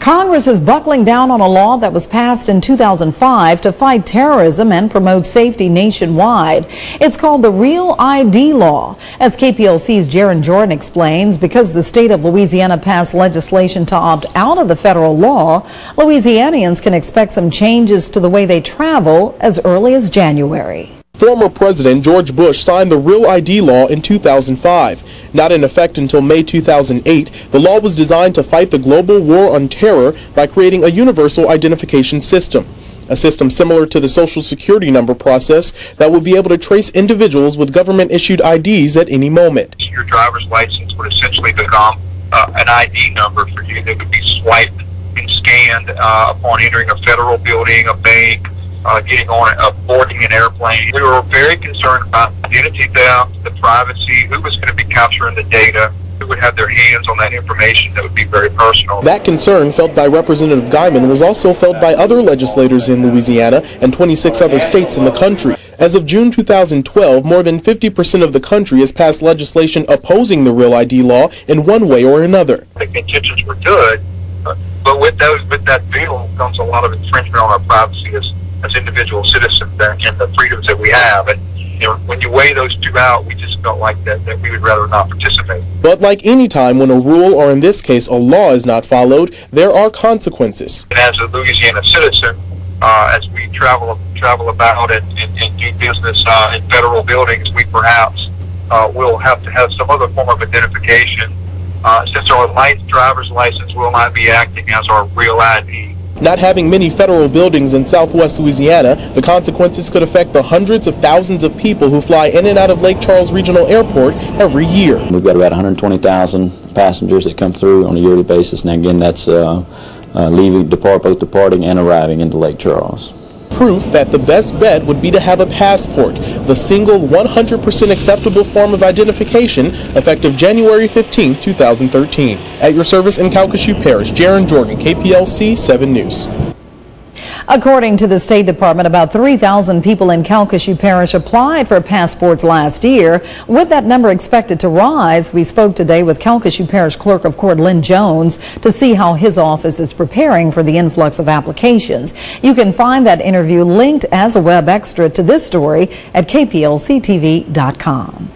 Congress is buckling down on a law that was passed in 2005 to fight terrorism and promote safety nationwide. It's called the Real ID Law. As KPLC's Jaron Jordan explains, because the state of Louisiana passed legislation to opt out of the federal law, Louisianians can expect some changes to the way they travel as early as January. Former President George Bush signed the Real ID law in 2005. Not in effect until May 2008, the law was designed to fight the global war on terror by creating a universal identification system. A system similar to the Social Security number process that would be able to trace individuals with government-issued IDs at any moment. Your driver's license would essentially become an ID number for you that could be swiped and scanned upon entering a federal building, a bank, getting on boarding an airplane. We were very concerned about identity theft, the privacy, who was going to be capturing the data, who would have their hands on that information that would be very personal. That concern, felt by Representative Geymann, was also felt by other legislators in Louisiana and 26 other states in the country. As of June 2012, more than 50% of the country has passed legislation opposing the Real ID law in one way or another. The intentions were good, but with that bill comes a lot of infringement on our privacy as individual citizens and the freedoms that we have. And when you weigh those two out, we just felt like that we would rather not participate. But like any time when a rule, or in this case a law, is not followed, there are consequences. And as a Louisiana citizen, as we travel about and do business in federal buildings, we perhaps will have to have some other form of identification since our driver's license will not be acting as our real ID. Not having many federal buildings in southwest Louisiana, the consequences could affect the hundreds of thousands of people who fly in and out of Lake Charles Regional Airport every year. We've got about 120,000 passengers that come through on a yearly basis, and again that's both departing and arriving into Lake Charles. Proof that the best bet would be to have a passport, the single 100% acceptable form of identification, effective January 15, 2013. At your service in CALCASIEU Parish, Jaron Jordan, KPLC 7 News. According to the State Department, about 3,000 people in CALCASIEU Parish applied for passports last year. With that number expected to rise, we spoke today with CALCASIEU Parish Clerk of Court Lynn Jones to see how his office is preparing for the influx of applications. You can find that interview linked as a web extra to this story at kplctv.com.